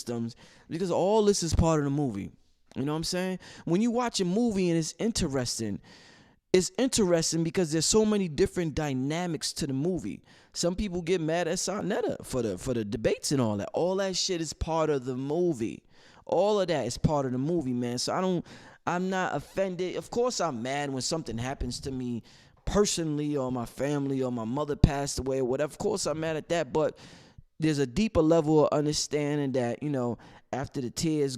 systems, because all this is part of the movie. You know what I'm saying? When you watch a movie and it's interesting because there's so many different dynamics to the movie. Some people get mad at Sonetta for the debates and all that. All that shit is part of the movie. All of that is part of the movie, man. So I'm not offended. Of course I'm mad when something happens to me personally, or my family, or my mother passed away or whatever. Of course I'm mad at that, but there's a deeper level of understanding that, after the tears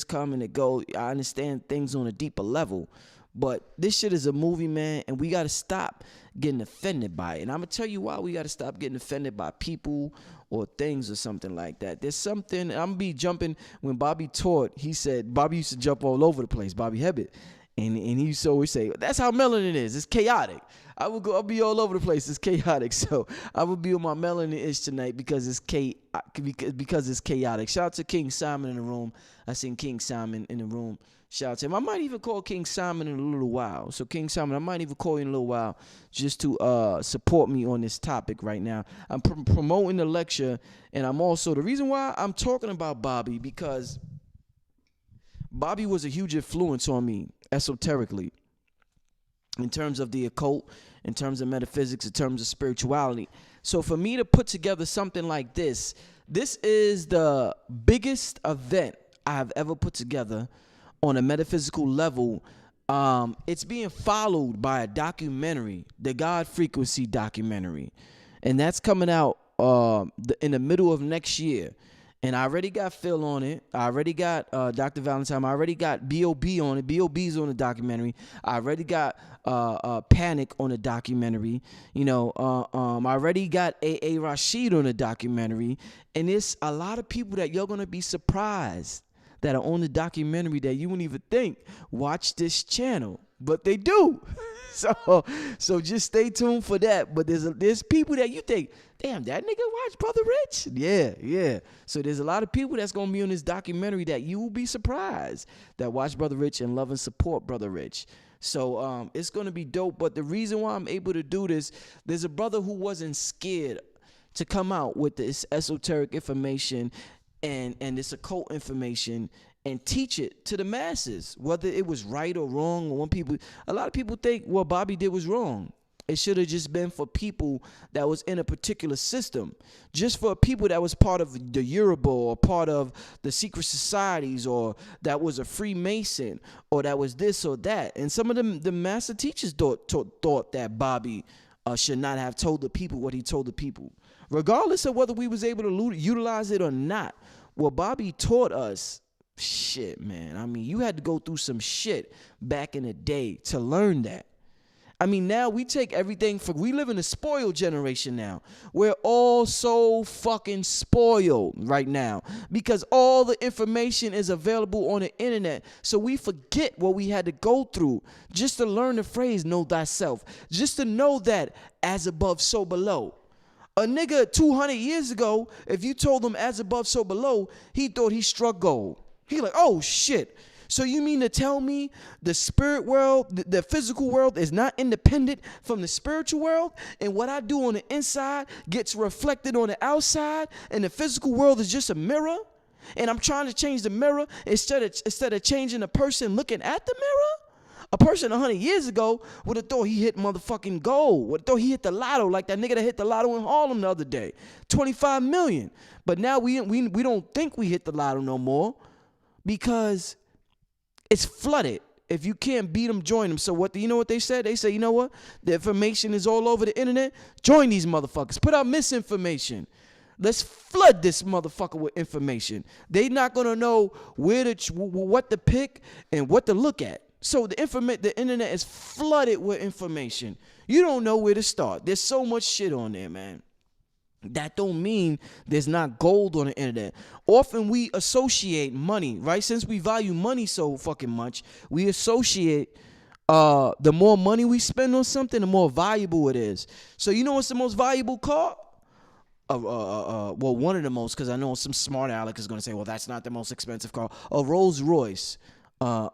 come and they go, I understand things on a deeper level. But this shit is a movie, man, and we got to stop getting offended by it. And I'm going to tell you why we got to stop getting offended by people or things or something like that. There's something, I'm going to be jumping, when Bobby taught, he said, Bobby used to jump all over the place, Bobby Hemmitt. And he used to always say, that's how melanin is. It's chaotic. I'll be all over the place. It's chaotic. So I will be on my melanin ish tonight because it's chaotic. Shout out to King Simon in the room. I seen King Simon in the room. Shout out to him. I might even call King Simon in a little while. So King Simon, I might even call you in a little while just to support me on this topic right now. I'm promoting the lecture, and I'm also, the reason why I'm talking about Bobby, because Bobby was a huge influence on me esoterically, in terms of the occult, in terms of metaphysics, in terms of spirituality. So for me to put together something like this is the biggest event I have ever put together on a metaphysical level. It's being followed by a documentary, the God Frequency documentary, and that's coming out in the middle of next year. And I already got Phil on it. I already got Dr. Valentine. I already got B.O.B. on it. B.O.B.'s on the documentary. I already got Panic on the documentary. I already got A.A. Rashid on the documentary. And it's a lot of people that you're going to be surprised that are on the documentary that you wouldn't even think watch this channel. But they do. So just stay tuned for that. But there's people that you think, damn, that nigga watch Brother Rich? Yeah. So there's a lot of people that's going to be on this documentary that you will be surprised that watch Brother Rich and love and support Brother Rich. So it's going to be dope. But the reason why I'm able to do this, there's a brother who wasn't scared to come out with this esoteric information and this occult information and teach it to the masses, whether it was right or wrong. Or a lot of people think what Bobby did was wrong. It should have just been for people that was in a particular system, just for people that was part of the Yoruba or part of the secret societies, or that was a Freemason, or that was this or that. And some of the master teachers thought that Bobby should not have told the people what he told the people, regardless of whether we was able to utilize it or not. What Bobby taught us, shit, man. I mean, you had to go through some shit back in the day to learn that. I mean, now we take everything we live in a spoiled generation now. We're all so fucking spoiled right now because all the information is available on the internet. So we forget what we had to go through just to learn the phrase, know thyself, just to know that as above, so below. A nigga 200 years ago, if you told him as above, so below, he thought he struck gold. He like, oh shit. So you mean to tell me the spirit world, the physical world is not independent from the spiritual world? And what I do on the inside gets reflected on the outside, and the physical world is just a mirror? And I'm trying to change the mirror instead of changing the person looking at the mirror? A person 100 years ago would have thought he hit motherfucking gold. Would have thought he hit the lotto, like that nigga that hit the lotto in Harlem the other day. 25 million. But now we don't think we hit the lotto no more because it's flooded. If you can't beat them, join them. So you know what they said? They say, you know what? The information is all over the internet. Join these motherfuckers. Put out misinformation. Let's flood this motherfucker with information. They not going to know what to pick and what to look at. So the internet is flooded with information. You don't know where to start. There's so much shit on there, man. That don't mean there's not gold on the internet. Often we associate money, right? Since we value money so fucking much, we associate the more money we spend on something, the more valuable it is. So you know what's the most valuable car? Well, one of the most, because I know some smart aleck is going to say, well, that's not the most expensive car. A Rolls Royce, a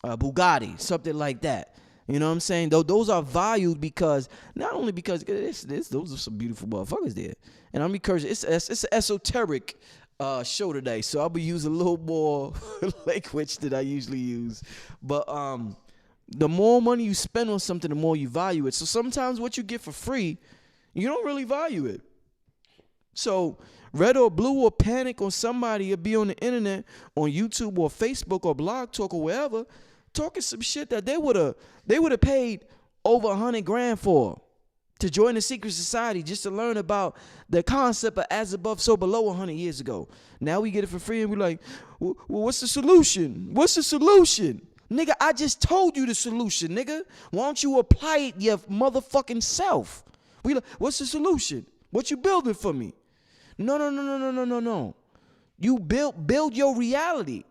Bugatti, something like that. You know what I'm saying? Those are valued because, not only because those are some beautiful motherfuckers there. And I'm encouraging, it's an esoteric show today, so I'll be using a little more language than I usually use. But the more money you spend on something, the more you value it. So sometimes what you get for free, you don't really value it. So red or blue or panic on somebody or be on the internet, on YouTube or Facebook or Blog Talk or wherever, talking some shit that they would have paid over $100,000 for, to join the secret society just to learn about the concept of as above, so below 100 years ago. Now we get it for free and we're like, well, what's the solution? What's the solution? Nigga, I just told you the solution, nigga. Why don't you apply it your motherfucking self? We like, what's the solution? What you building for me? No. You build your reality.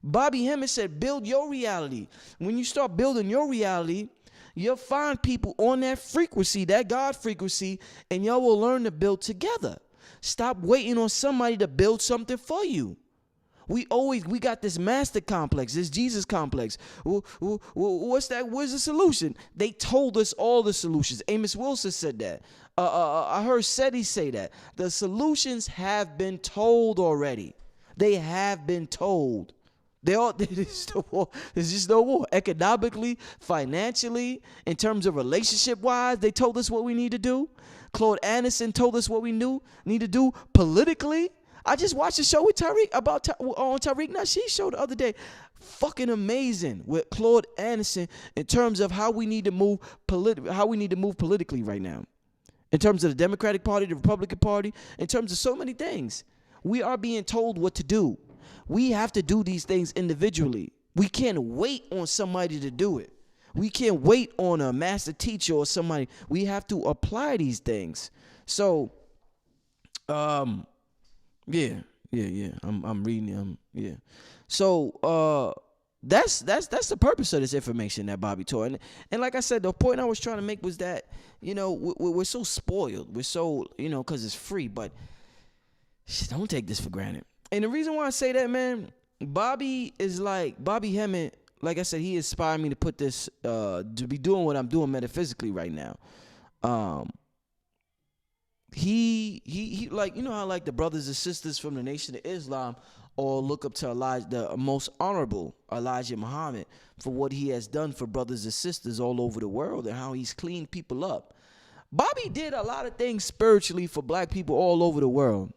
Bobby Hemmitt said, build your reality. When you start building your reality, you'll find people on that frequency, that God frequency, and y'all will learn to build together. Stop waiting on somebody to build something for you. We got this master complex, this Jesus complex. What's that? Where's the solution? They told us all the solutions. Amos Wilson said that. I heard Seti say that. The solutions have been told already. They have been told. There's just no war. Economically, financially, in terms of relationship-wise, they told us what we need to do. Claude Anderson told us what we need to do politically. I just watched a show with Tariq on Tariq Nasheed's show the other day. Fucking amazing with Claude Anderson in terms of how we need to move politically right now. In terms of the Democratic Party, the Republican Party, in terms of so many things. We are being told what to do. We have to do these things individually. We can't wait on somebody to do it. We can't wait on a master teacher or somebody. We have to apply these things. So, yeah. I'm reading. Yeah. So, that's the purpose of this information that Bobby taught. And like I said, the point I was trying to make was that, we're so spoiled. We're so, because it's free. But don't take this for granted. And the reason why I say that, man, Bobby Hemmitt, like I said, he inspired me to put this, to be doing what I'm doing metaphysically right now. He like, how like the brothers and sisters from the Nation of Islam all look up to Elijah, the most honorable Elijah Muhammad, for what he has done for brothers and sisters all over the world and how he's cleaned people up. Bobby did a lot of things spiritually for black people all over the world.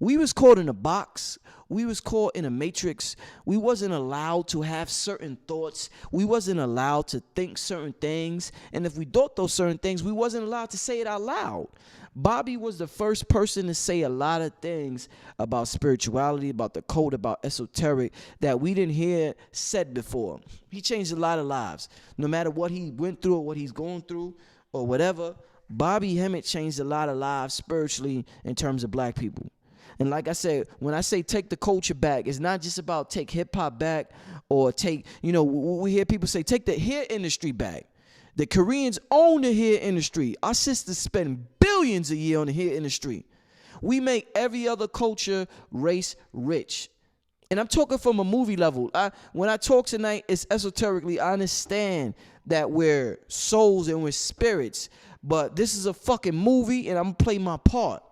We was caught in a box. We was caught in a matrix. We wasn't allowed to have certain thoughts. We wasn't allowed to think certain things. And if we thought those certain things, we wasn't allowed to say it out loud. Bobby was the first person to say a lot of things about spirituality, about the code, about esoteric that we didn't hear said before. He changed a lot of lives. No matter what he went through or what he's going through or whatever, Bobby Hemmitt changed a lot of lives spiritually in terms of black people. And like I said, when I say take the culture back, it's not just about take hip-hop back or take, we hear people say take the hair industry back. The Koreans own the hair industry. Our sisters spend billions a year on the hair industry. We make every other culture race rich. And I'm talking from a movie level. When I talk tonight, it's esoterically. I understand that we're souls and we're spirits. But this is a fucking movie and I'm going to play my part.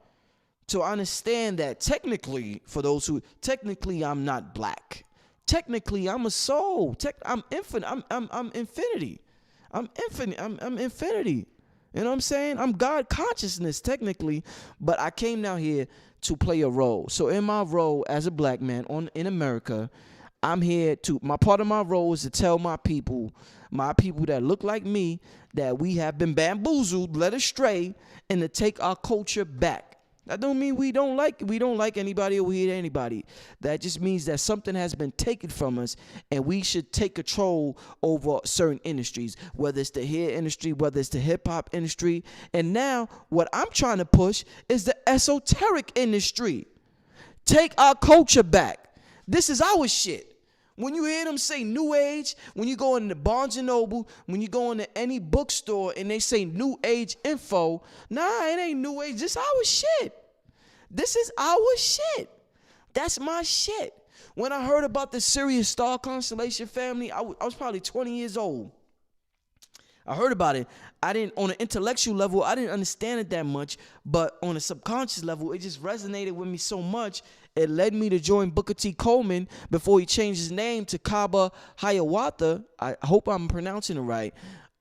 So I understand that technically, I'm not black. Technically, I'm a soul. I'm infinite. I'm infinity. I'm infinite. I'm infinity. You know what I'm saying? I'm God consciousness technically, but I came down here to play a role. So in my role as a black man in America, I'm here my part of my role is to tell my people that look like me, that we have been bamboozled, led astray, and to take our culture back. That don't mean we don't like anybody or we hate anybody. That just means that something has been taken from us and we should take control over certain industries, whether it's the hair industry, whether it's the hip-hop industry. And now what I'm trying to push is the esoteric industry. Take our culture back. This is our shit. When you hear them say New Age, when you go into Barnes & Noble, when you go into any bookstore and they say New Age info, nah, it ain't New Age. This is our shit. This is our shit. That's my shit. When I heard about the Sirius Star Constellation family, I was probably 20 years old. I heard about it. On an intellectual level, I didn't understand it that much, but on a subconscious level, it just resonated with me so much. It led me to join Booker T. Coleman before he changed his name to Kaba Hiawatha. I hope I'm pronouncing it right.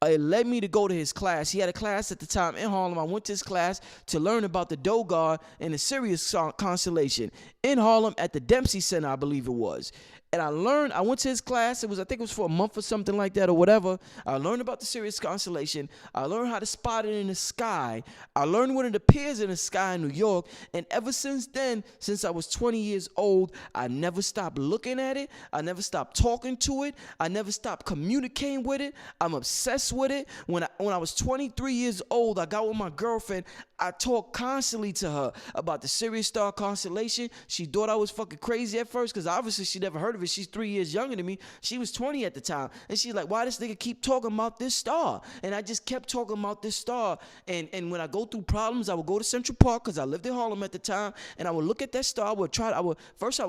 It led me to go to his class. He had a class at the time in Harlem. I went to his class to learn about the Dogon and the Sirius constellation in Harlem at the Dempsey Center, I believe it was. And I went to his class. I think it was for a month or something like that or whatever. I learned about the Sirius constellation. I learned how to spot it in the sky. I learned when it appears in the sky in New York. And ever since then, since I was 20 years old, I never stopped looking at it. I never stopped talking to it. I never stopped communicating with it. I'm obsessed with it. When I was 23 years old, I got with my girlfriend. I talked constantly to her about the Sirius star constellation. She thought I was fucking crazy at first because obviously she never heard of it. She's 3 years younger than me. She was 20 at the time. And she's like, why this nigga keep talking about this star? And I just kept talking about this star. And when I go through problems, I would go to Central Park because I lived in Harlem at the time. And I would look at that star. I would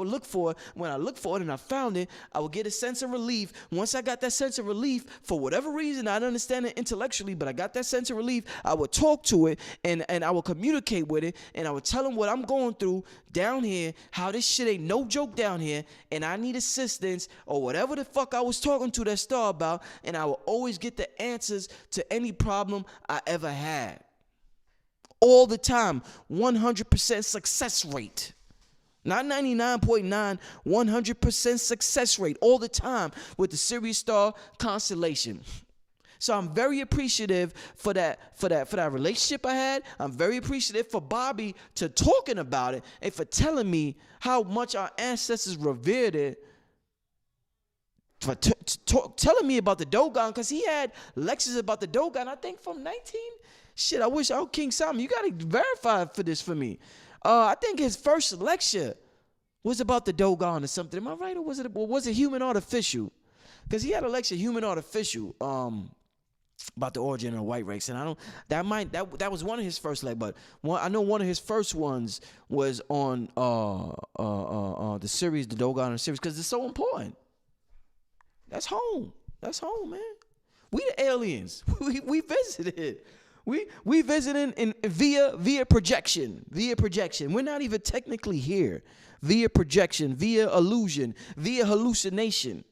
look for it. When I looked for it and I found it, I would get a sense of relief. Once I got that sense of relief, for whatever reason, I don't understand it intellectually, but I got that sense of relief. I would talk to it and I would communicate with it, and I would tell him what I'm going through down here, how this shit ain't no joke down here, and I need assistance or whatever the fuck I was talking to that star about, and I will always get the answers to any problem I ever had. All the time, 100% success rate. Not 99.9, 100% success rate all the time with the Sirius star constellation. So I'm very appreciative for that relationship I had. I'm very appreciative for Bobby to talking about it and for telling me how much our ancestors revered it. For telling me about the Dogon, because he had lectures about the Dogon, I think from 19. Shit, I wish King Solomon, you gotta verify for this for me. I think his first lecture was about the Dogon or something. Am I right, or was it Human Artificial? Because he had a lecture, Human Artificial, about the origin of the white race, and that was one of his first but I know one of his first ones was on the series, the Dogon series, because it's so important. That's home, man. We the aliens. we visited. We visiting in via projection. We're not even technically here. Via projection, via illusion, via hallucination.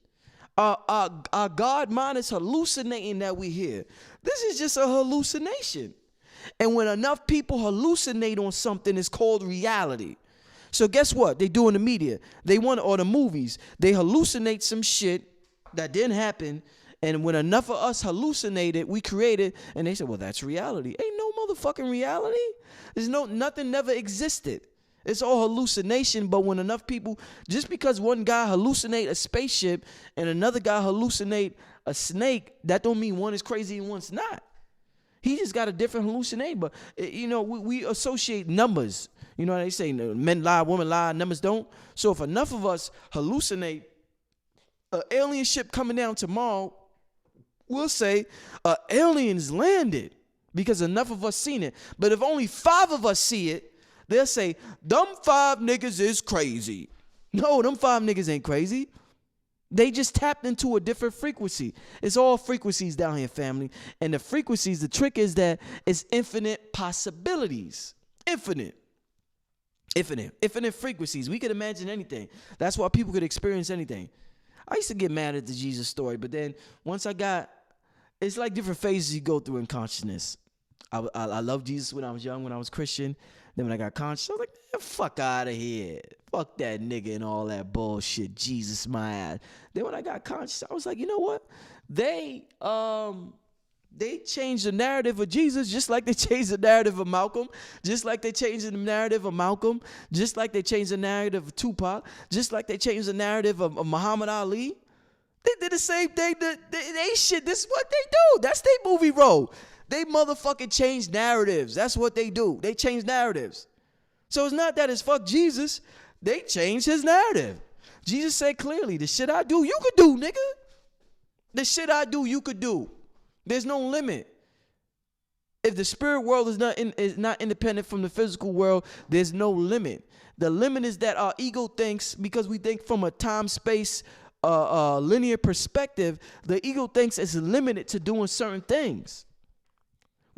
Our God mind is hallucinating that we hear. This is just a hallucination. And when enough people hallucinate on something, it's called reality. So guess what? They do in the media. Or the movies. They hallucinate some shit that didn't happen. And when enough of us hallucinate it, we create it. And they say, well, that's reality. Ain't no motherfucking reality. Nothing never existed. It's all hallucination, but when enough people, just because one guy hallucinate a spaceship and another guy hallucinate a snake, that don't mean one is crazy and one's not. He just got a different hallucinate, but we associate numbers. You know what they say, men lie, women lie, numbers don't. So if enough of us hallucinate an alien ship coming down tomorrow, we'll say aliens landed because enough of us seen it. But if only 5 of us see it, they'll say, them 5 niggas is crazy. No, them 5 niggas ain't crazy. They just tapped into a different frequency. It's all frequencies down here, family. And the frequencies, the trick is that it's infinite possibilities. Infinite frequencies. We could imagine anything. That's why people could experience anything. I used to get mad at the Jesus story, but then once it's like different phases you go through in consciousness. I loved Jesus when I was young, when I was Christian. Then when I got conscious, I was like, man, fuck out of here. Fuck that nigga and all that bullshit. Jesus, my ass. Then when I got conscious, I was like, you know what? They changed the narrative of Jesus just like they changed the narrative of Malcolm, just like they changed the narrative of Malcolm, just like they changed the narrative of Tupac, just like they changed the narrative of Muhammad Ali. They did the same thing. They shit. This is what they do. That's their movie role. They motherfucking change narratives. That's what they do. They change narratives. So it's not that it's fuck Jesus. They changed his narrative. Jesus said clearly, the shit I do, you could do, nigga. The shit I do, you could do. There's no limit. If the spirit world is not independent from the physical world, there's no limit. The limit is that our ego thinks, because we think from a time-space linear perspective, the ego thinks it's limited to doing certain things.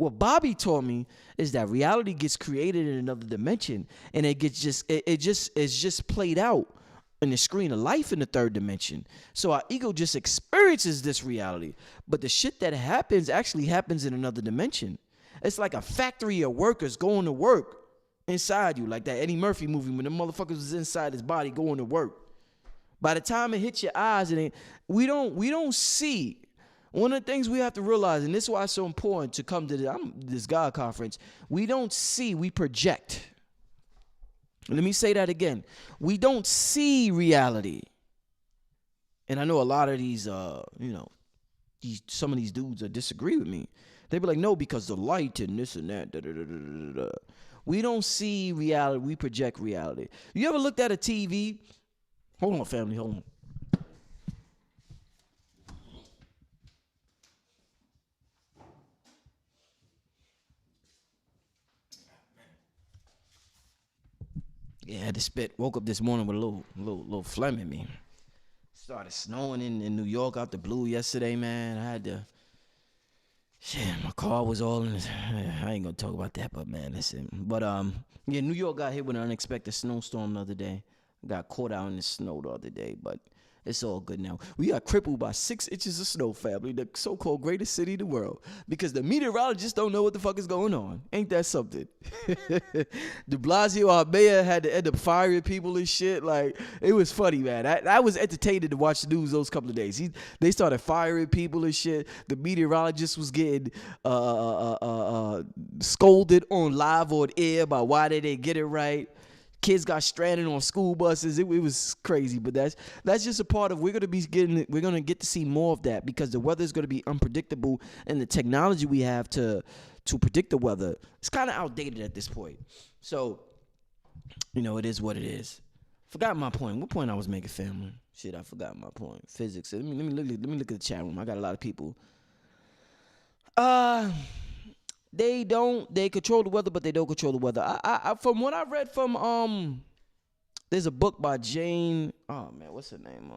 What Bobby taught me is that reality gets created in another dimension, and it's just played out in the screen of life in the third dimension. So our ego just experiences this reality, but the shit that happens actually happens in another dimension. It's like a factory of workers going to work inside you, like that Eddie Murphy movie when the motherfuckers was inside his body going to work. By the time it hits your eyes, we don't see. One of the things we have to realize, and this is why it's so important to come to this God conference, we don't see, we project. Let me say that again. We don't see reality. And I know a lot of these, some of these dudes that disagree with me. They be like, no, because the light and this and that. Da, da, da, da, da, da. We don't see reality. We project reality. You ever looked at a TV? Hold on, family. Hold on. Yeah, I had to spit. Woke up this morning with a little phlegm in me. Started snowing in New York out the blue yesterday, man. I had to. Shit, my car was all in. I ain't gonna talk about that, but man, listen. But yeah, New York got hit with an unexpected snowstorm the other day. Got caught out in the snow the other day, but it's all good now. We got crippled by 6 inches of snow, family, the so-called greatest city in the world, because the meteorologists don't know what the fuck is going on. Ain't that something? De Blasio, our mayor, had to end up firing people and shit. Like, it was funny, man. I was entertained to watch the news those couple of days. They started firing people and shit. The meteorologist was getting scolded on live on air about why they didn't get it right. Kids got stranded on school buses. It was crazy, but that's just a part of. We're gonna get to see more of that, because the weather is gonna be unpredictable, and the technology we have to predict the weather, it's kind of outdated at this point. So, it is what it is. Forgot my point. What point I was making, family? Shit, I forgot my point. Physics. Let me look at the chat room. I got a lot of people. They control the weather, but they don't control the weather. I from what I read from there's a book by Jane. Oh man, what's her name?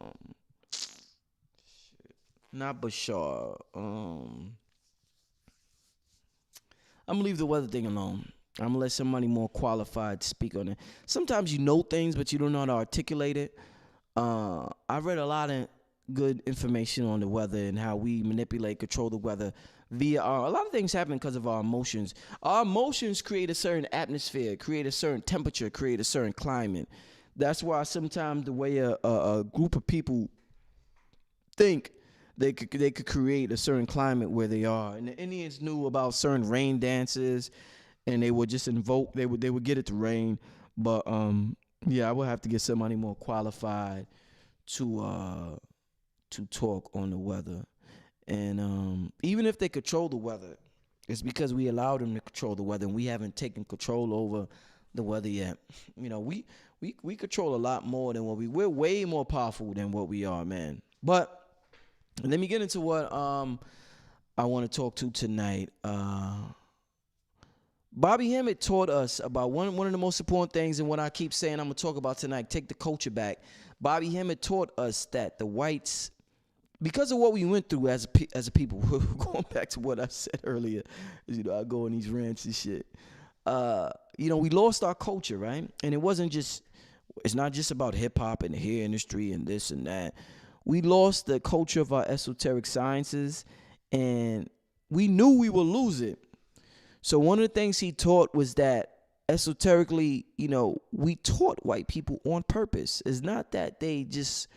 Not Bashar. I'm gonna leave the weather thing alone. I'm gonna let somebody more qualified speak on it. Sometimes you know things, but you don't know how to articulate it. I read a lot of good information on the weather and how we manipulate, control the weather via a lot of things happen because of our emotions. Our emotions create a certain atmosphere, create a certain temperature, create a certain climate. That's why sometimes the way a group of people think, they could create a certain climate where they are. And the Indians knew about certain rain dances, and they would just invoke. They would get it to rain. But yeah, I would have to get somebody more qualified to talk on the weather. And even if they control the weather, it's because we allowed them to control the weather, and we haven't taken control over the weather yet. We control a lot more than we're way more powerful than what we are, man. But let me get into what I want to talk to tonight. Bobby Hemmitt taught us about one of the most important things, and what I keep saying I'm going to talk about tonight, take the culture back. Bobby Hemmitt taught us that the whites, because of what we went through as a people, going back to what I said earlier, I go on these rants and shit. We lost our culture, right? And it's not just about hip hop and the hair industry and this and that. We lost the culture of our esoteric sciences, and we knew we would lose it. So one of the things he taught was that esoterically, we taught white people on purpose. It's not that they just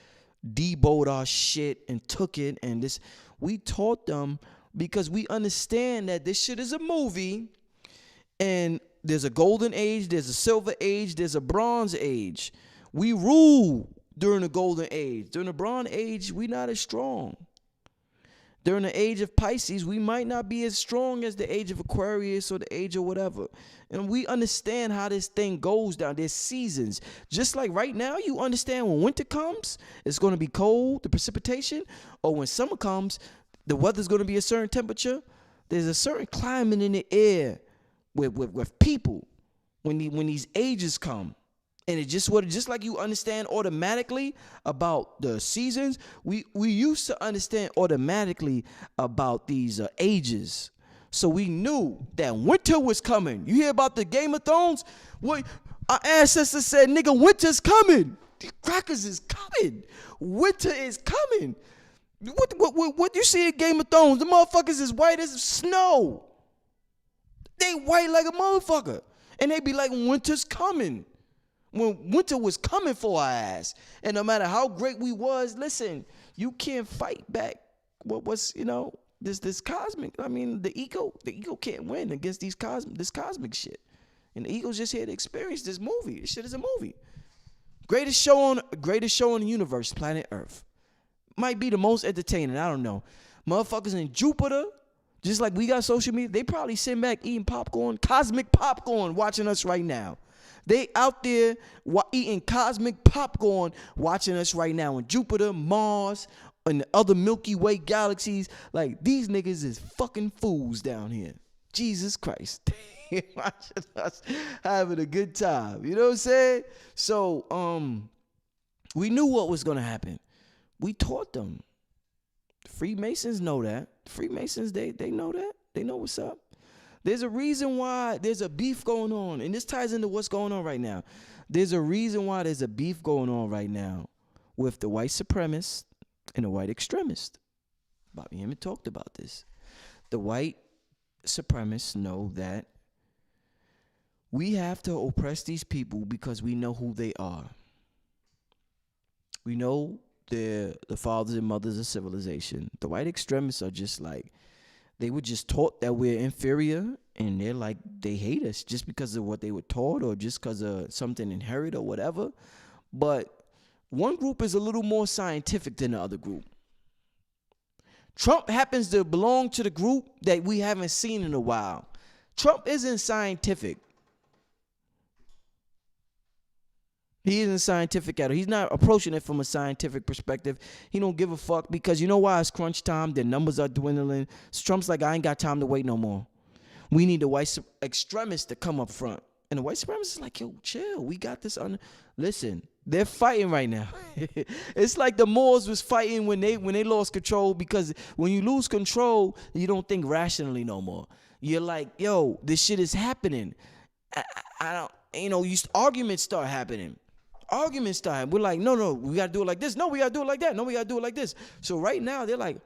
debowed our shit and took it, and this. We taught them because we understand that this shit is a movie, and there's a golden age, there's a silver age, there's a bronze age. We rule during the golden age. During the bronze age, we not as strong. During the age of Pisces, we might not be as strong as the age of Aquarius or the age of whatever. And we understand how this thing goes down. There's seasons. Just like right now, you understand when winter comes, it's going to be cold, the precipitation. Or when summer comes, the weather's going to be a certain temperature. There's a certain climate in the air with people when these ages come. And it's just like you understand automatically about the seasons, we used to understand automatically about these ages. So we knew that winter was coming. You hear about the Game of Thrones? What our ancestors said, nigga, winter's coming. The crackers is coming. Winter is coming. What you see in Game of Thrones? The motherfuckers is white as snow. They white like a motherfucker. And they be like, winter's coming. When winter was coming for our ass. And no matter how great we was, listen, you can't fight back what was, this cosmic. I mean, the ego can't win against this cosmic shit. And the ego's just here to experience this movie. This shit is a movie. Greatest show in the universe, planet Earth. Might be the most entertaining. I don't know. Motherfuckers in Jupiter, just like we got social media, they probably sitting back eating popcorn, cosmic popcorn, watching us right now. They out there eating cosmic popcorn, watching us right now in Jupiter, Mars, and the other Milky Way galaxies. Like, these niggas is fucking fools down here. Jesus Christ. Watching us having a good time. You know what I'm saying? So, we knew what was going to happen. We taught them. Freemasons know that. Freemasons, they know that. They know what's up. There's a reason why there's a beef going on. And this ties into what's going on right now. There's a reason why there's a beef going on right now with the white supremacists and the white extremists. Bobby Hemmitt talked about this. The white supremacists know that we have to oppress these people because we know who they are. We know they're the fathers and mothers of civilization. The white extremists are just like, they were just taught that we're inferior, and they're like, they hate us just because of what they were taught or just because of something inherited or whatever. But one group is a little more scientific than the other group. Trump happens to belong to the group that we haven't seen in a while. Trump isn't scientific. He isn't scientific at all. He's not approaching it from a scientific perspective. He don't give a fuck because you know why? It's crunch time. Their numbers are dwindling. So Trump's like, I ain't got time to wait no more. We need the white extremists to come up front. And the white supremacists is like, yo, chill. We got this on. Listen, they're fighting right now. It's like the Moors was fighting when they lost control, because when you lose control, you don't think rationally no more. You're like, yo, this shit is happening. I don't, arguments start happening. We're like, no, we got to do it like this. No, we got to do it like that. No, we got to do it like this. So right now, they're like,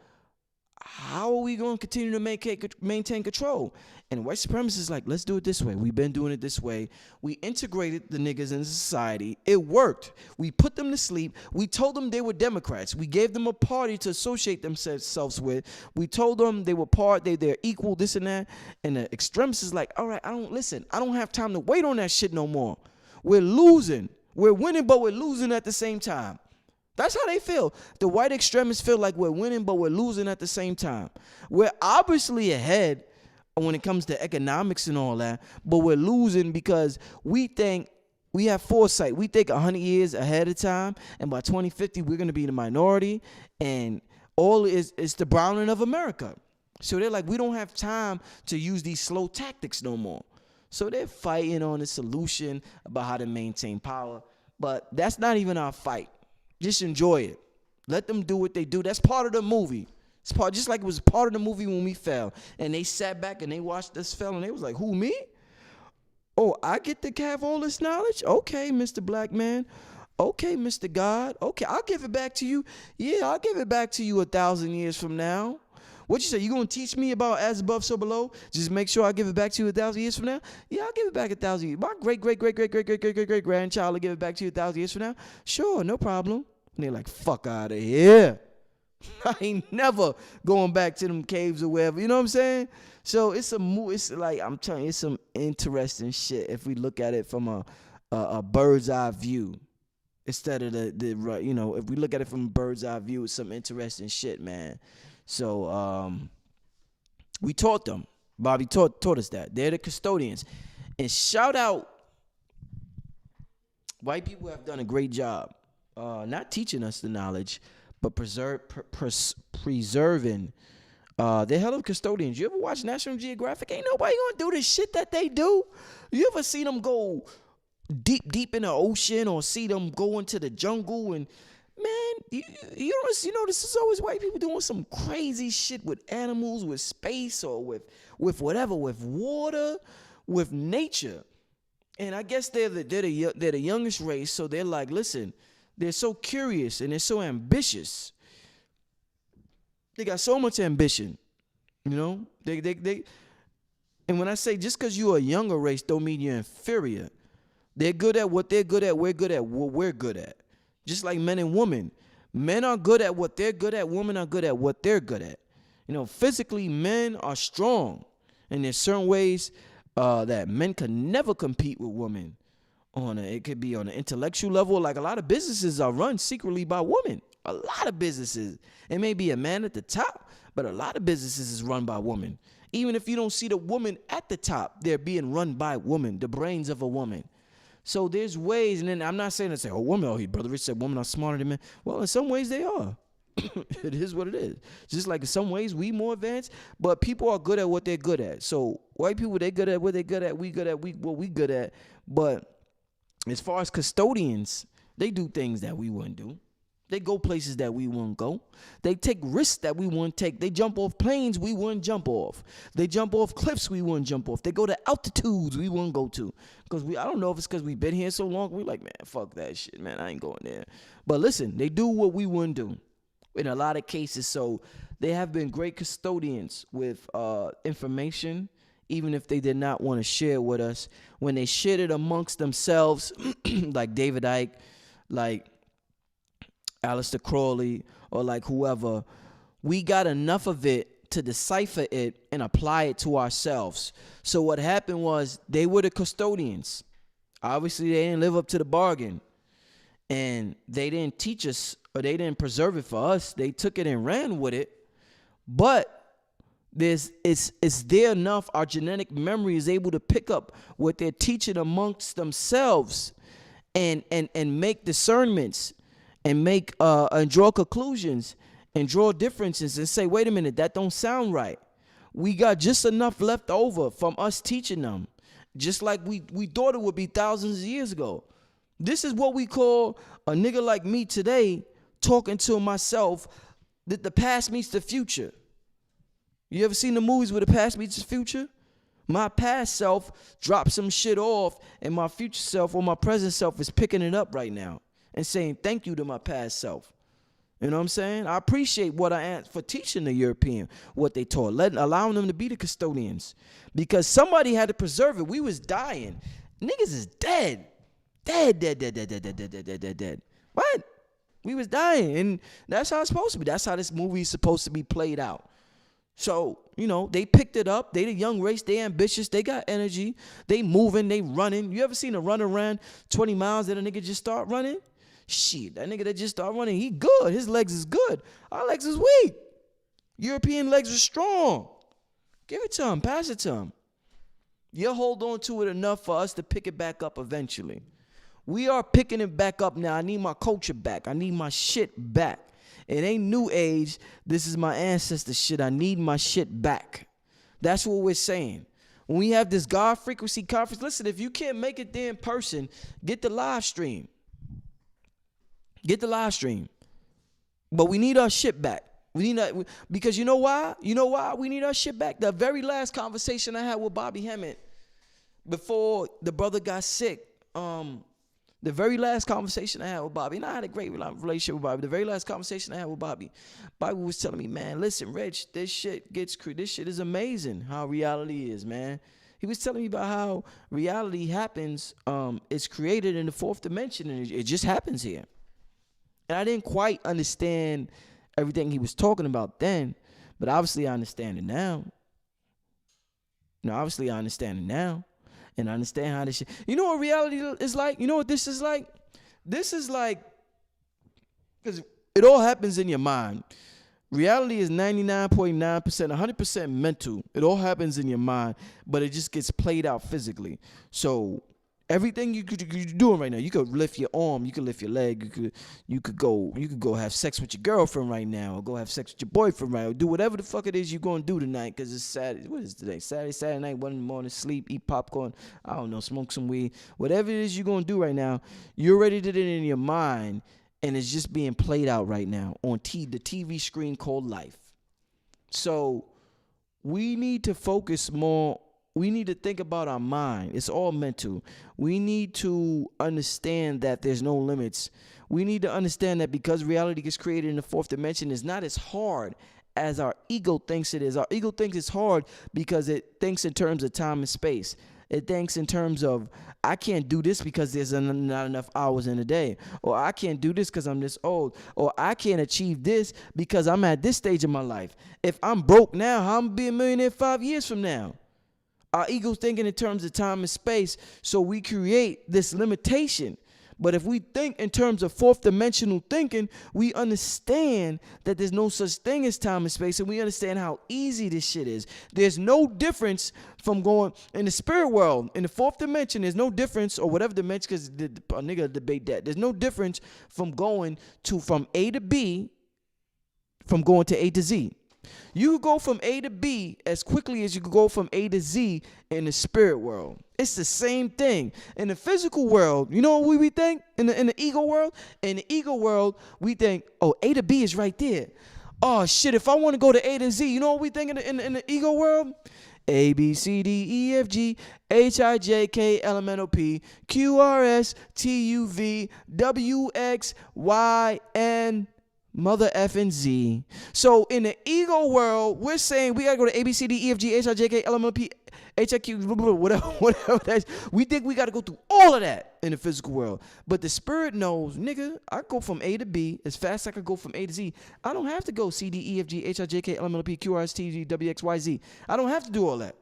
how are we going to continue to maintain control? And white supremacists is like, let's do it this way. We've been doing it this way. We integrated the niggas into society. It worked. We put them to sleep. We told them they were Democrats. We gave them a party to associate themselves with. We told them they were they're equal, this and that. And the extremists is like, all right, I don't have time to wait on that shit no more. We're losing. We're winning, but we're losing at the same time. That's how they feel. The white extremists feel like we're winning, but we're losing at the same time. We're obviously ahead when it comes to economics and all that, but we're losing because we think we have foresight. We think 100 years ahead of time, and by 2050, we're going to be the minority, and all is the browning of America. So they're like, we don't have time to use these slow tactics no more. So they're fighting on a solution about how to maintain power. But that's not even our fight. Just enjoy it. Let them do what they do. That's part of the movie. It's part, just like it was part of the movie when we fell. And they sat back and they watched us fell and they was like, who, me? Oh, I get to have all this knowledge? Okay, Mr. Black Man. Okay, Mr. God. Okay, I'll give it back to you. Yeah, I'll give it back to you 1,000 years from now. What you say? You gonna teach me about as above, so below? Just make sure I give it back to you 1,000 years from now. Yeah, I'll give it back 1,000 years. My great grandchild will give it back to you 1,000 years from now. Sure, no problem. And they're like, fuck out of here. I ain't never going back to them caves or wherever. You know what I'm saying? So it's like I'm telling you, it's some interesting shit if we look at it from a bird's eye view. Instead of if we look at it from a bird's eye view, it's some interesting shit, man. So we taught them. Bobby taught us that. They're the custodians. And shout out, white people have done a great job. Not teaching us the knowledge, but preserving. They're hell of custodians. You ever watch National Geographic? Ain't nobody gonna do the shit that they do. You ever see them go deep in the ocean or see them go into the jungle? And man, this is always white people doing some crazy shit with animals, with space, or with whatever, with water, with nature. And I guess they're the youngest race, so they're like, listen, they're so curious and they're so ambitious. They got so much ambition, They and when I say just because you're a younger race don't mean you're inferior. They're good at what they're good at. We're good at what we're good at. Just like men and women. Men are good at what they're good at. Women are good at what they're good at. Physically, men are strong. And there's certain ways that men can never compete with women. It could be on an intellectual level. Like a lot of businesses are run secretly by women. A lot of businesses. It may be a man at the top, but a lot of businesses is run by women. Even if you don't see the woman at the top, they're being run by women, the brains of a woman. So there's ways, and then I'm not saying to say, Brother Rich said women are smarter than men. Well, in some ways they are. It is what it is. Just like in some ways we more advanced, but people are good at what they're good at. So white people, they good at what they're good at. We good at what we good at. But as far as custodians, they do things that we wouldn't do. They go places that we wouldn't go. They take risks that we wouldn't take. They jump off planes we wouldn't jump off. They jump off cliffs we wouldn't jump off. They go to altitudes we wouldn't go to. Because I don't know if it's because we've been here so long. We're like, man, fuck that shit, man. I ain't going there. But listen, they do what we wouldn't do in a lot of cases. So they have been great custodians with information, even if they did not want to share it with us. When they shared it amongst themselves, like David Icke, like Aleister Crowley, or like whoever, we got enough of it to decipher it and apply it to ourselves. So what happened was they were the custodians. Obviously, they didn't live up to the bargain. And they didn't teach us, or they didn't preserve it for us. They took it and ran with it. But it's there enough. Our genetic memory is able to pick up what they're teaching amongst themselves and make discernments. And and draw conclusions and draw differences and say, wait a minute, that don't sound right. We got just enough left over from us teaching them, just like we thought it would be thousands of years ago. This is what we call a nigga like me today talking to myself that the past meets the future. You ever seen the movies where the past meets the future? My past self dropped some shit off, and my future self or my present self is picking it up right now and saying thank you to my past self. You know what I'm saying? I appreciate what I asked for teaching the European what they taught, allowing them to be the custodians, because somebody had to preserve it. We was dying. Niggas is dead. Dead. What? We was dying, and that's how it's supposed to be. That's how this movie is supposed to be played out. So, they picked it up. They the young race. They ambitious. They got energy. They moving. They running. You ever seen a runner run 20 miles and a nigga just start running? Shit, that nigga that just start running, he good. His legs is good. Our legs is weak. European legs are strong. Give it to him. Pass it to him. You'll hold on to it enough for us to pick it back up eventually. We are picking it back up now. I need my culture back. I need my shit back. It ain't new age. This is my ancestor shit. I need my shit back. That's what we're saying. When we have this God Frequency Conference, listen, if you can't make it there in person, get the live stream. Get the live stream. But we need our shit back. We need because you know why? You know why we need our shit back? The very last conversation I had with Bobby Hemmitt before the brother got sick, the very last conversation I had with Bobby, and I had a great relationship with Bobby. The very last conversation I had with Bobby was telling me, man, listen, Rich, this shit is amazing how reality is, man. He was telling me about how reality happens. It's created in the fourth dimension, and it just happens here. And I didn't quite understand everything he was talking about then, but obviously I understand it now. Obviously I understand it now. And I understand how this shit. You know what reality is like? You know what this is like? This is like, because it all happens in your mind. Reality is 99.9%, 100% mental. It all happens in your mind, but it just gets played out physically. So everything you're doing right now, you could lift your arm, you could lift your leg, you could go have sex with your girlfriend right now, or go have sex with your boyfriend right now, or do whatever the fuck it is you're gonna do tonight, because it's Saturday. What is today? Saturday night, 1 in the morning, sleep, eat popcorn, I don't know, smoke some weed, whatever it is you're gonna do right now, you're ready to do it in your mind, and it's just being played out right now on the TV screen called life. So we need to focus more. We need to think about our mind. It's all mental. We need to understand that there's no limits. We need to understand that because reality gets created in the fourth dimension, it's not as hard as our ego thinks it is. Our ego thinks it's hard because it thinks in terms of time and space. It thinks in terms of, I can't do this because there's not enough hours in a day. Or I can't do this because I'm this old. Or I can't achieve this because I'm at this stage of my life. If I'm broke now, how am I going to be a millionaire 5 years from now? Our ego's thinking in terms of time and space, so we create this limitation. But if we think in terms of fourth dimensional thinking, we understand that there's no such thing as time and space, and we understand how easy this shit is. There's no difference from going in the spirit world, in the fourth dimension. There's no difference, or whatever dimension, because a nigga debate that. There's no difference from going from A to B, from going to A to Z. You could go from A to B as quickly as you could go from A to Z in the spirit world. It's the same thing. In the physical world, you know what we think? In the ego world? In the ego world, we think, oh, A to B is right there. Oh, shit, if I want to go to A to Z, you know what we think in the ego world? A, B, C, D, E, F, G, H, I, J, K, L, M, N, O, P, Q, R, S, T, U, V, W, X, Y, and mother effing Z. So in the ego world, we're saying we gotta go to A, B, C, D, E, F, G, H, I, J, K, L, M, N, O, P, H, I, Q, whatever that is. We think we gotta go through all of that in the physical world. But the spirit knows, nigga, I go from A to B as fast as I could go from A to Z. I don't have to go C, D, E, F, G, H, I, J, K, L, M, N, O, P, Q, R, S, T, U, V, W, X, Y, Z. I don't have to do all that.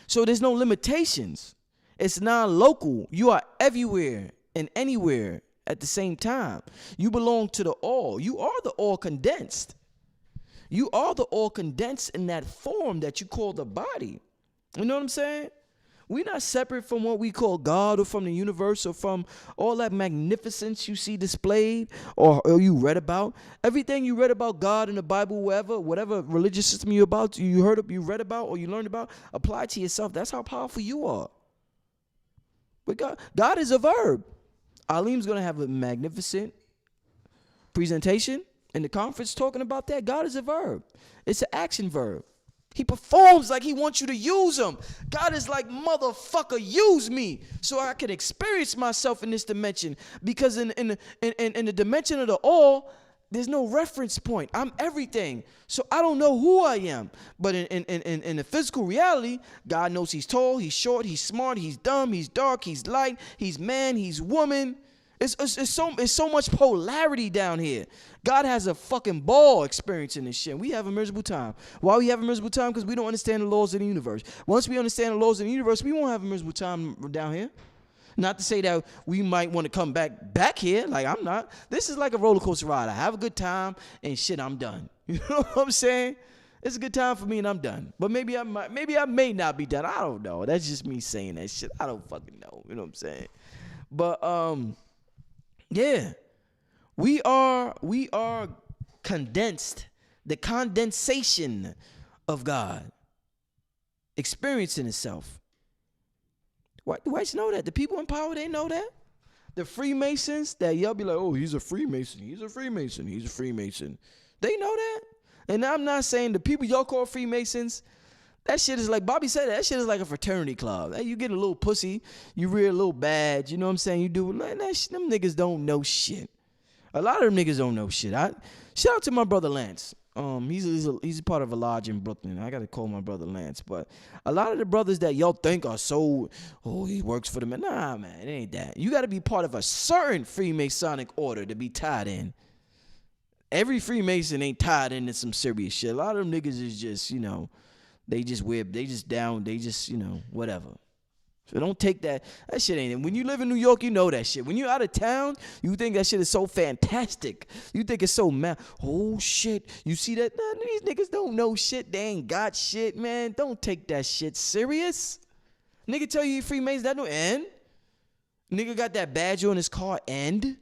So there's no limitations. It's non-local. You are everywhere and anywhere at the same time. You belong to the all. You are the all condensed. You are the all condensed in that form that you call the body. You know what I'm saying? We're not separate from what we call God or from the universe or from all that magnificence you see displayed or you read about. Everything you read about God in the Bible, whatever religious system you read about or you learned about, apply to yourself. That's how powerful you are. But God is a verb. Alim's going to have a magnificent presentation in the conference talking about that. God is a verb. It's an action verb. He performs like he wants you to use him. God is like, motherfucker, use me so I can experience myself in this dimension. Because in the dimension of the all, there's no reference point. I'm everything. So I don't know who I am. But in the physical reality, God knows he's tall, he's short, he's smart, he's dumb, he's dark, he's light, he's man, he's woman. It's so much polarity down here. God has a fucking ball experiencing this shit. We have a miserable time. Why we have a miserable time? Because we don't understand the laws of the universe. Once we understand the laws of the universe, we won't have a miserable time down here. Not to say that we might want to come back here. Like, I'm not. This is like a roller coaster ride. I have a good time and shit, I'm done. You know what I'm saying? It's a good time for me and I'm done. But maybe I may not be done. I don't know. That's just me saying that shit. I don't fucking know. You know what I'm saying? But yeah. We are condensed. The condensation of God experiencing itself. Why do whites know that? The people in power, they know that. The Freemasons, that y'all be like, oh, he's a Freemason. He's a Freemason. He's a Freemason. They know that. And I'm not saying the people y'all call Freemasons, that shit is like, Bobby said, that shit is like a fraternity club. You get a little pussy, you wear a little badge, you know what I'm saying? You do like that shit. Them niggas don't know shit. A lot of them niggas don't know shit. Shout out to my brother Lance. He's a part of a lodge in Brooklyn. I gotta call my brother Lance. But a lot of the brothers that y'all think are so, oh, he works for them. Nah, man, it ain't that. You gotta be part of a certain Freemasonic order to be tied in. Every Freemason ain't tied into some serious shit. A lot of them niggas is just, you know, they just, you know, whatever. So don't take that shit ain't it. When you live in New York, you know that shit. When you out of town, you think that shit is so fantastic. You think it's so mad. Oh shit. You see that? Nah, these niggas don't know shit. They ain't got shit, man. Don't take that shit serious. Nigga tell you Freemason, that no end. Nigga got that badge on his car, end.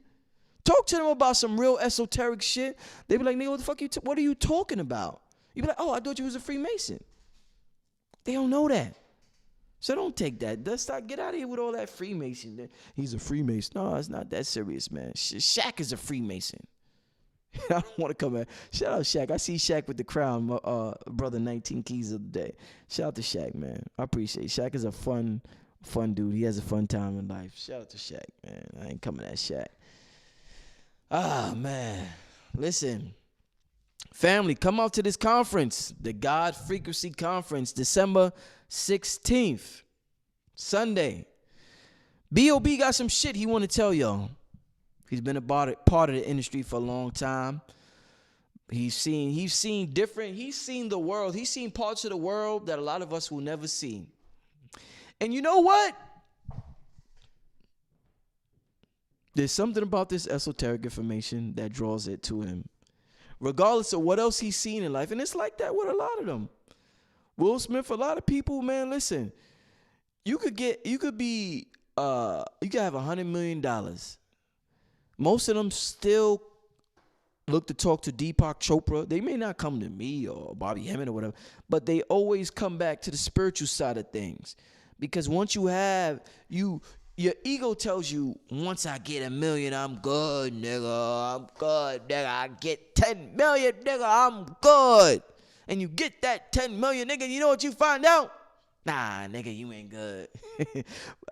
Talk to them about some real esoteric shit. They be like, nigga, what the fuck what are you talking about? You be like, oh, I thought you was a Freemason. They don't know that. So don't take that. Let's not get out of here with all that Freemason. He's a Freemason. No, it's not that serious, man. Shaq is a Freemason. I don't want to come at. Shout out Shaq. I see Shaq with the crown, brother 19 Keys of the day. Shout out to Shaq, man. I appreciate it. Shaq is a fun dude. He has a fun time in life. Shout out to Shaq, man. I ain't coming at Shaq. Man. Listen. Family, come out to this conference, the God Frequency Conference, December 16th, Sunday. B.O.B. got some shit he want to tell y'all. He's been a part of the industry for a long time. He's seen the world. He's seen parts of the world that a lot of us will never see. And you know what? There's something about this esoteric information that draws it to him. Regardless of what else he's seen in life. And it's like that with a lot of them. Will Smith, a lot of people, man, listen. You could have $100 million. Most of them still look to talk to Deepak Chopra. They may not come to me or Bobby Hemmitt or whatever, but they always come back to the spiritual side of things. Because once you have, your ego tells you, once I get $1 million, I'm good, nigga. I'm good, nigga. I get 10 million, nigga. I'm good. And you get that 10 million, nigga. You know what you find out? Nah, nigga, you ain't good.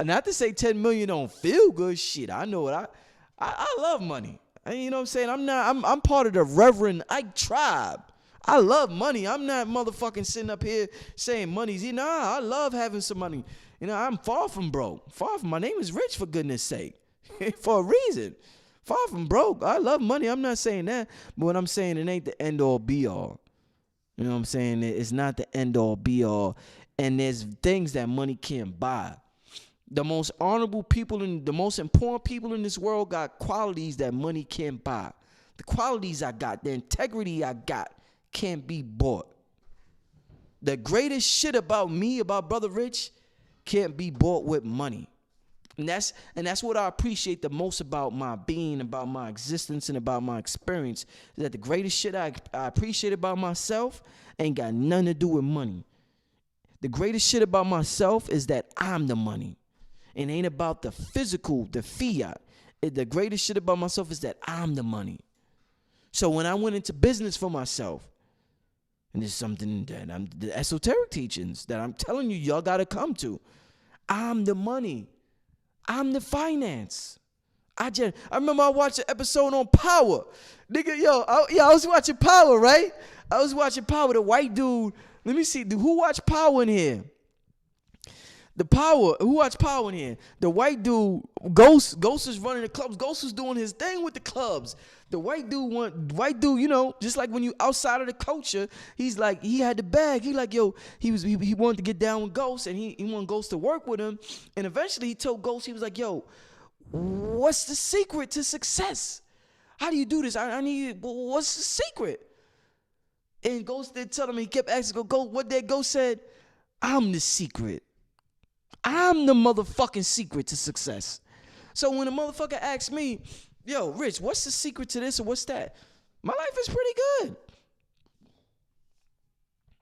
Not to say 10 million don't feel good. Shit, I know it. I love money. You know what I'm saying? I'm part of the Reverend Ike tribe. I love money. I'm not motherfucking sitting up here saying money's, I love having some money. I'm far from broke. My name is Rich, for goodness sake. For a reason. Far from broke. I love money. I'm not saying that. But what I'm saying, it ain't the end all be all. You know what I'm saying? It's not the end all be all. And there's things that money can't buy. The most honorable people and the most important people in this world got qualities that money can't buy. The qualities I got, the integrity I got can't be bought. The greatest shit about me, about Brother Rich, can't be bought with money. And that's what I appreciate the most about my being, about my existence, and about my experience. Is that the greatest shit I appreciate about myself ain't got nothing to do with money. The greatest shit about myself is that I'm the money. It ain't about the physical, the fiat. The greatest shit about myself is that I'm the money. So when I went into business for myself, and there's something that the esoteric teachings that I'm telling you, y'all got to come to. I'm the money. I'm the finance. I remember I watched an episode on Power. Nigga, I was watching Power, right? I was watching Power. The white dude, let me see, who watched Power in here? Who watched Power in here? The white dude, Ghost is running the clubs. Ghost was doing his thing with the clubs. The white dude, just like when you outside of the culture, he's like, he had the bag. He like, he wanted to get down with Ghost, and he wanted Ghost to work with him. And eventually he told Ghost, he was like, what's the secret to success? How do you do this? I need, what's the secret? And Ghost did tell him, he kept asking, what that Ghost said? I'm the secret. I'm the motherfucking secret to success. So when a motherfucker asks me, Rich, what's the secret to this or what's that? My life is pretty good.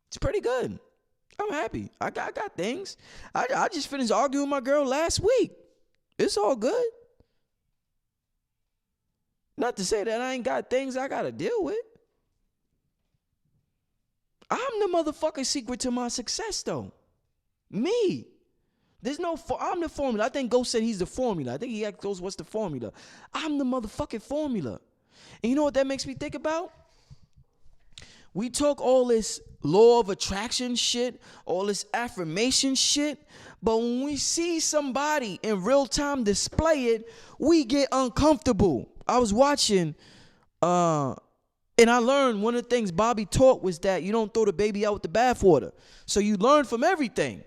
It's pretty good. I'm happy. I got things. I just finished arguing with my girl last week. It's all good. Not to say that I ain't got things I got to deal with. I'm the motherfucking secret to my success, though. Me. I'm the formula. I think Ghost said he's the formula. I think he asked Ghost, what's the formula? I'm the motherfucking formula. And you know what that makes me think about? We talk all this law of attraction shit, all this affirmation shit, but when we see somebody in real time display it, we get uncomfortable. I was watching, and I learned one of the things Bobby taught was that you don't throw the baby out with the bathwater. So you learn from everything.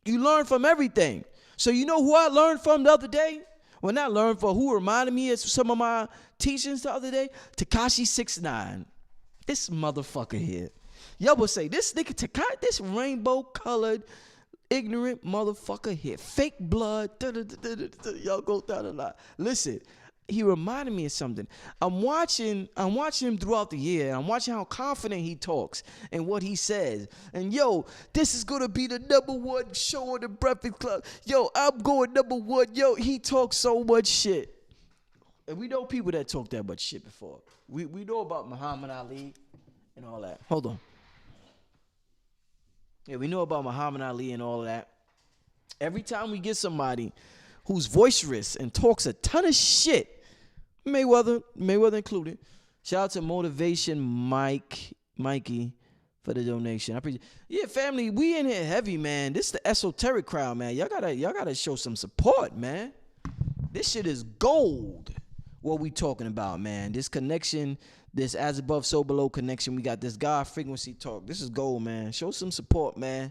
You learn from everything. So you know who I learned from the other day? Well, not learned from, who reminded me of some of my teachings the other day? Tekashi 6ix9ine. This motherfucker here. Y'all will say, this nigga Tekashi, this rainbow-colored, ignorant motherfucker here. Fake blood. Y'all go down a lot. Listen, he reminded me of something. I'm watching him throughout the year. And I'm watching how confident he talks and what he says. And yo, this is gonna be the #1 show on the Breakfast Club. Yo, I'm going #1. Yo, he talks so much shit. And we know people that talk that much shit before. We know about Muhammad Ali and all that. Hold on. Yeah, we know about Muhammad Ali and all of that. Every time we get somebody who's boisterous and talks a ton of shit, Mayweather included. Shout out to Motivation Mikey for the donation. I appreciate. Yeah, family, we in here heavy, man. This is the Esoteric crowd, man. Y'all gotta show some support, man. This shit is gold. What we talking about, man? This connection, this as above, so below connection. We got this God frequency talk. This is gold, man. Show some support, man.